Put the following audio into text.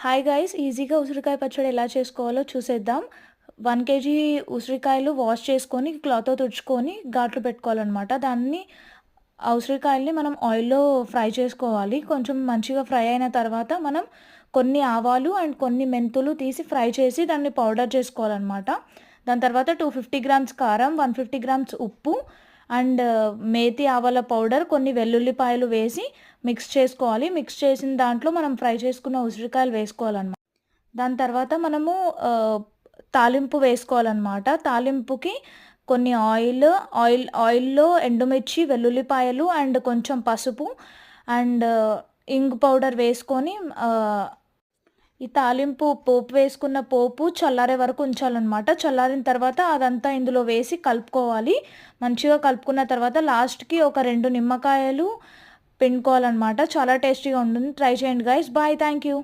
Hi guys! ఈజీగా ఉసిరికాయ పచ్చడి ఎలా చేసుకోవాలో చూసేద్దాం. 1 కేజీ ఉసిరికాయలు వాష్ చేసుకొని, క్లాత్‌తో తుడుచుకొని, ఘాట్లు పెట్టుకోవాలనమాట. ఆ ఉసిరికాయల్ని మనం ఆయిల్‌లో ఫ్రై చేసుకోవాలి. కొంచెం మంచిగా ఫ్రై అయిన తర్వాత మనం కొన్ని ఆవాలు అండ్ కొన్ని మెంతులు తీసి ఫ్రై చేసి దాన్ని పౌడర్ చేసుకోవాలనమాట. దాని తర్వాత 250 గ్రామ్స్ కారం, 150 గ్రామ్స్ ఉప్పు అండ్ మేతి ఆవాల పౌడర్, కొన్ని వెల్లుల్లిపాయలు వేసి మిక్స్ చేసుకోవాలి. మిక్స్ చేసిన దాంట్లో మనం ఫ్రై చేసుకున్న ఉసిరికాయలు వేసుకోవాలనమాట. దాని తర్వాత మనము తాలింపు వేసుకోవాలనమాట. తాలింపుకి కొన్ని ఆయిల్‌లో ఎండుమిర్చి, వెల్లుల్లిపాయలు అండ్ కొంచెం పసుపు అండ్ ఇంగు పౌడర్ వేసుకొని ఈ తాలింపు పోపు వేసుకున్న పోపు చల్లారే వరకు ఉంచాలనమాట. చల్లారిన తర్వాత అదంతా ఇందులో వేసి కలుపుకోవాలి. మంచిగా కలుపుకున్న తర్వాత లాస్ట్‌కి ఒక 2 నిమ్మకాయలు పిండుకోవాలనమాట. చాలా టేస్టీగా ఉంటుంది. ట్రై చేయండి గైస్. బాయ్. Thank you.